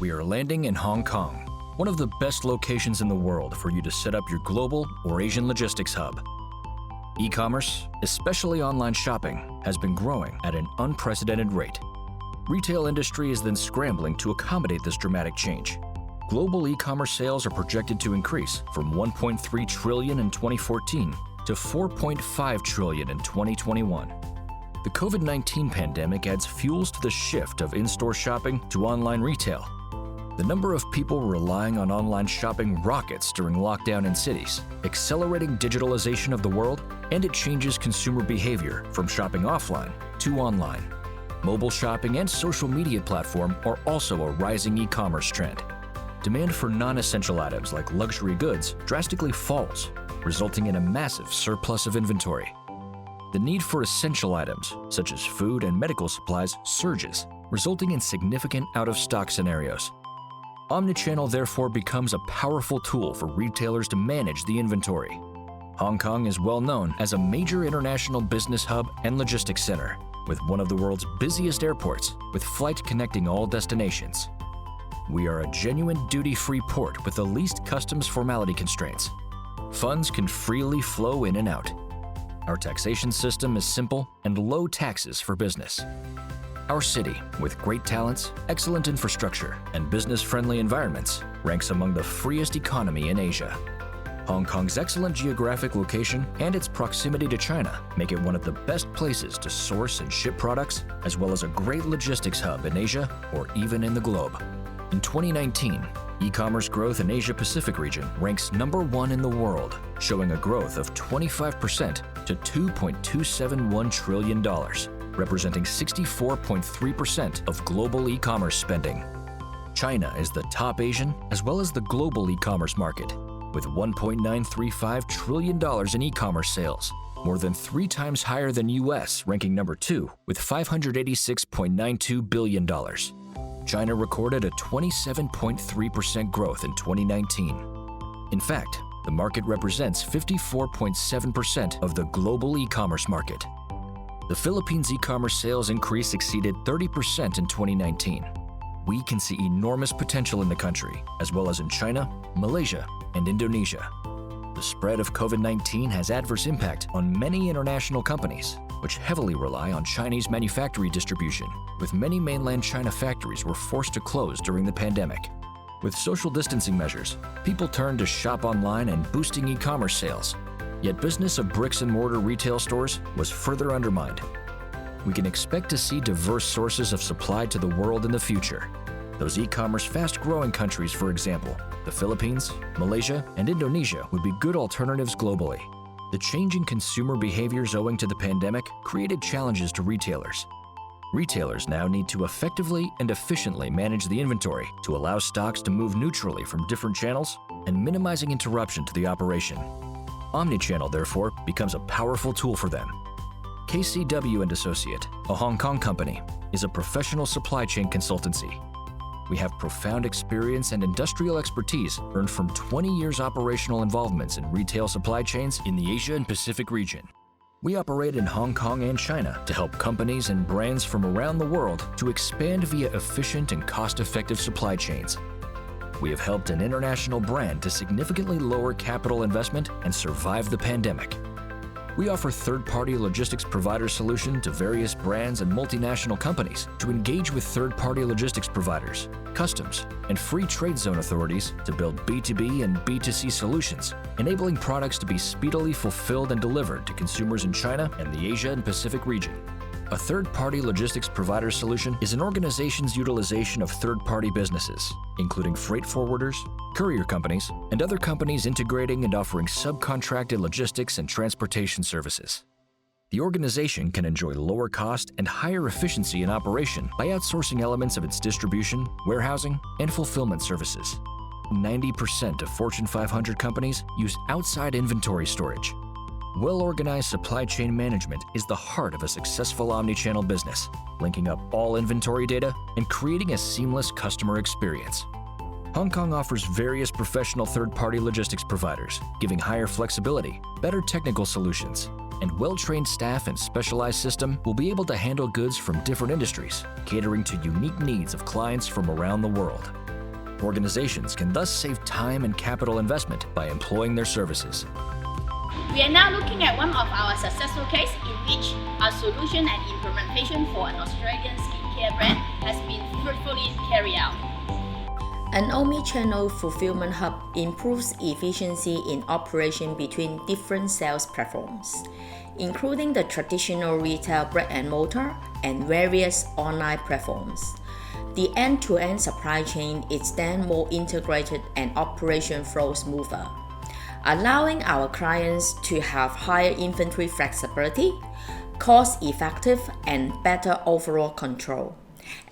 We are landing in Hong Kong, one of the best locations in the world for you to set up your global or Asian logistics hub. E-commerce, especially online shopping, has been growing at an unprecedented rate. Retail industry is then scrambling to accommodate this dramatic change. Global e-commerce sales are projected to increase from 1.3 trillion in 2014 to 4.5 trillion in 2021. The COVID-19 pandemic adds fuels to the shift of in-store shopping to online retail. The number of people relying on online shopping rockets during lockdown in cities, accelerating digitalization of the world, and it changes consumer behavior from shopping offline to online. Mobile shopping and social media platform are also a rising e-commerce trend. Demand for non-essential items like luxury goods drastically falls, resulting in a massive surplus of inventory. The need for essential items, such as food and medical supplies, surges, resulting in significant out-of-stock scenarios. Omnichannel therefore becomes a powerful tool for retailers to manage the inventory. Hong Kong is well known as a major international business hub and logistics center, with one of the world's busiest airports, with flights connecting all destinations. We are a genuine duty-free port with the least customs formality constraints. Funds can freely flow in and out. Our taxation system is simple and low taxes for business. Our city, with great talents, excellent infrastructure, and business-friendly environments, ranks among the freest economy in Asia. Hong Kong's excellent geographic location and its proximity to China make it one of the best places to source and ship products, as well as a great logistics hub in Asia or even in the globe. In 2019, e-commerce growth in Asia-Pacific region ranks number 1 in the world, showing a growth of 25% to $2.271 trillion. Representing 64.3% of global e-commerce spending. China is the top Asian as well as the global e-commerce market, with $1.935 trillion in e-commerce sales, more than 3 times higher than US, ranking number 2 with $586.92 billion. China recorded a 27.3% growth in 2019. In fact, the market represents 54.7% of the global e-commerce market. The Philippines' e-commerce sales increase exceeded 30% in 2019. We can see enormous potential in the country, as well as in China, Malaysia, and Indonesia. The spread of COVID-19 has adverse impact on many international companies, which heavily rely on Chinese manufacturing distribution, with many mainland China factories were forced to close during the pandemic. With social distancing measures, people turned to shop online and boosting e-commerce sales. Yet business of bricks-and-mortar retail stores was further undermined. We can expect to see diverse sources of supply to the world in the future. Those e-commerce fast-growing countries, for example, the Philippines, Malaysia, and Indonesia would be good alternatives globally. The changing consumer behaviors owing to the pandemic created challenges to retailers. Retailers now need to effectively and efficiently manage the inventory to allow stocks to move neutrally from different channels and minimizing interruption to the operation. Omnichannel, therefore, becomes a powerful tool for them. KCW & Associate, a Hong Kong company, is a professional supply chain consultancy. We have profound experience and industrial expertise earned from 20 years operational involvements in retail supply chains in the Asia and Pacific region. We operate in Hong Kong and China to help companies and brands from around the world to expand via efficient and cost-effective supply chains. We have helped an international brand to significantly lower capital investment and survive the pandemic. We offer third-party logistics provider solution to various brands and multinational companies to engage with third-party logistics providers, customs, and free trade zone authorities to build B2B and B2C solutions, enabling products to be speedily fulfilled and delivered to consumers in China and the Asia and Pacific region. A third-party logistics provider solution is an organization's utilization of third-party businesses, including freight forwarders, courier companies, and other companies integrating and offering subcontracted logistics and transportation services. The organization can enjoy lower cost and higher efficiency in operation by outsourcing elements of its distribution, warehousing, and fulfillment services. 90% of Fortune 500 companies use outside inventory storage. Well-organized supply chain management is the heart of a successful omnichannel business, linking up all inventory data and creating a seamless customer experience. Hong Kong offers various professional third-party logistics providers, giving higher flexibility, better technical solutions, and well-trained staff and specialized system will be able to handle goods from different industries, catering to unique needs of clients from around the world. Organizations can thus save time and capital investment by employing their services. We are now looking at one of our successful cases in which our solution and implementation for an Australian skincare brand has been fruitfully carried out. An omni-channel fulfillment hub improves efficiency in operation between different sales platforms, including the traditional retail brick-and-mortar and various online platforms. The end-to-end supply chain is then more integrated and operation flows smoother, allowing our clients to have higher inventory flexibility, cost-effective, and better overall control.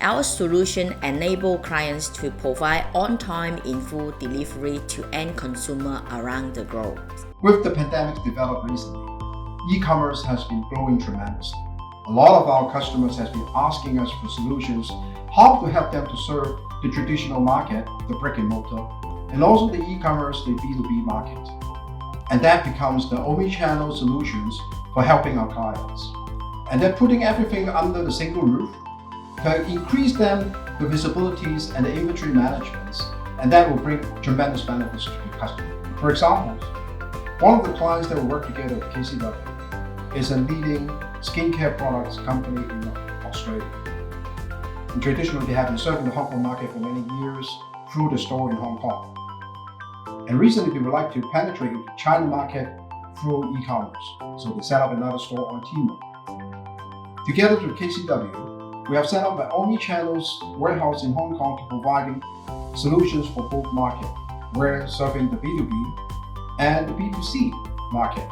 Our solution enables clients to provide on-time in-full delivery to end consumer around the globe. With the pandemic developed recently, e-commerce has been growing tremendously. A lot of our customers have been asking us for solutions, how to help them to serve the traditional market, the brick and mortar, and also the e-commerce, the B2B market. And that becomes the omni-channel solutions for helping our clients. And then putting everything under the single roof can increase them the visibilities and the inventory management, and that will bring tremendous benefits to the customer. For example, one of the clients that we work together with KCW is a leading skincare products company in Australia. And traditionally, they have been serving the Hong Kong market for many years through the store in Hong Kong. And recently, they would like to penetrate the China market through e-commerce. So they set up another store on Tmall. Together with KCW, we have set up an omni-channel warehouse in Hong Kong to providing solutions for both markets. We're serving the B2B and the B2C market.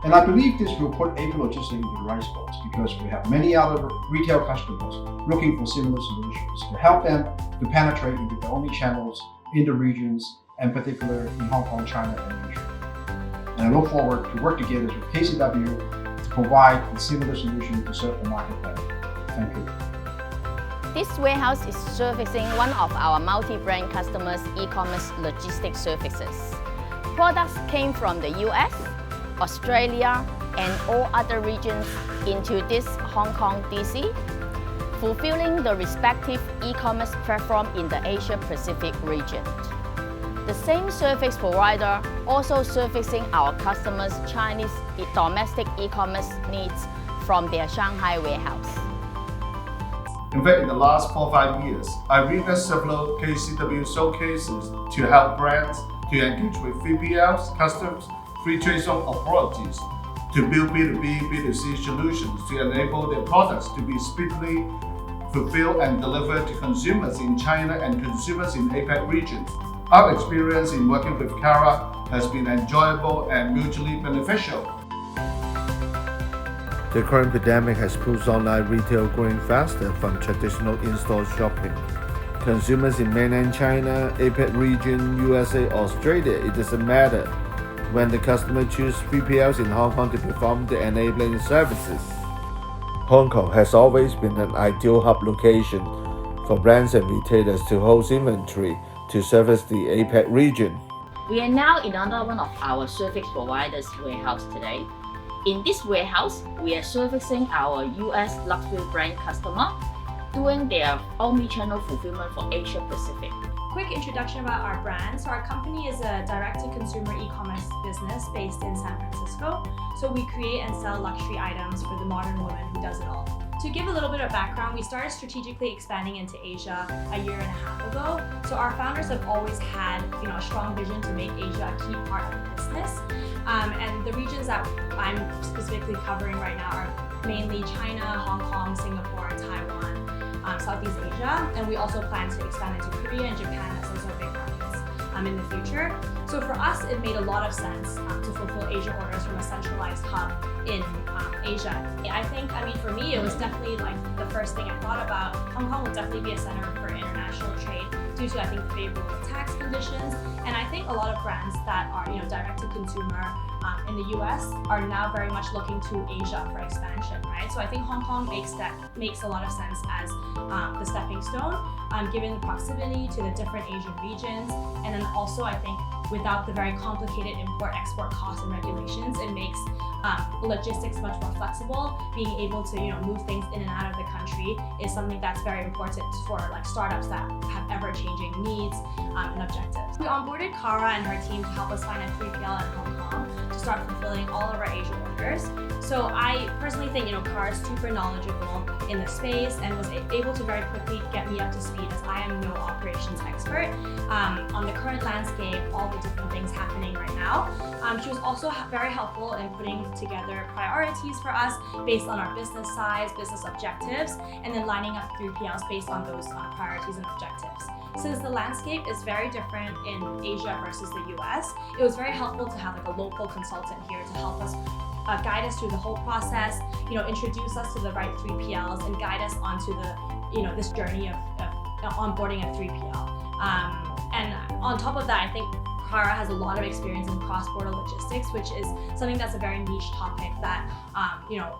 And I believe this will put AP Logistics into the right spots because we have many other retail customers looking for similar solutions to help them to penetrate into the omni-channels in the regions, and particularly in Hong Kong, China, and Asia. And I look forward to work together with KCW to provide a similar solution to serve the market better. Thank you. This warehouse is servicing one of our multi-brand customers' e-commerce logistics services. Products came from the US, Australia, and all other regions into this Hong Kong DC, fulfilling the respective e-commerce platform in the Asia-Pacific region. The same service provider also servicing our customers' Chinese domestic e-commerce needs from their Shanghai warehouse. In fact, in the last 4 or 5 years, I've witnessed several KCW showcases to help brands to engage with 3PLs, customs, free trade zone authorities to build B2B, B2C solutions to enable their products to be speedily fulfilled and delivered to consumers in China and consumers in APAC region. Our experience in working with Kara has been enjoyable and mutually beneficial. The current pandemic has pushed online retail growing faster from traditional in-store shopping. Consumers in mainland China, APAC region, USA, Australia, it doesn't matter when the customer chooses 3PLs in Hong Kong to perform the enabling services. Hong Kong has always been an ideal hub location for brands and retailers to host inventory to service the APAC region. We are now in another one of our service providers' warehouse today. In this warehouse, we are servicing our US luxury brand customer, doing their omni-channel fulfillment for Asia Pacific. Quick introduction about our brand. So our company is a direct-to-consumer e-commerce business based in San Francisco. So we create and sell luxury items for the modern woman who does it all. To give a little bit of background, we started strategically expanding into Asia a year and a half ago. So our founders have always had, a strong vision to make Asia a key part of the business. And the regions that I'm specifically covering right now are mainly China, Hong Kong, Singapore, Taiwan, Southeast Asia, and we also plan to expand into Korea and Japan as those are big markets in the future. So for us, it made a lot of sense to fulfill Asia orders from a centralized hub in Asia. For me, it was definitely like the first thing I thought about. Hong Kong would definitely be a center for international trade due to, the favorable tax conditions. And I think a lot of brands that are, direct to consumer in the US are now very much looking to Asia for expansion, right? So I think Hong Kong makes a lot of sense as the stepping stone, given the proximity to the different Asian regions. And then also I think without the very complicated import-export costs and regulations. It makes logistics much more flexible. Being able to move things in and out of the country is something that's very important for like startups that have ever-changing needs and objectives. We onboarded Kara and her team to help us find a 3PL in Hong Kong to start fulfilling all of our Asia orders. So I personally think Kara is super knowledgeable in the space and was able to very quickly get me up to speed, as I am no operations expert on the current landscape, all the different things happening right now. She was also very helpful in putting together priorities for us based on our business size, business objectives, and then lining up 3PLs based on those priorities and objectives. Since the landscape is very different in Asia versus the US, it was very helpful to have like a local consultant here to help us guide us through the whole process, introduce us to the right 3PLs and guide us onto the, this journey of onboarding a 3PL. And on top of that, I think Kara has a lot of experience in cross-border logistics, which is something that's a very niche topic that,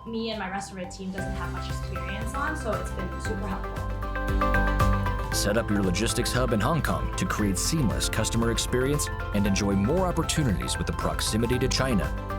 me and my rest of the team doesn't have much experience on, so it's been super helpful. Set up your logistics hub in Hong Kong to create seamless customer experience and enjoy more opportunities with the proximity to China.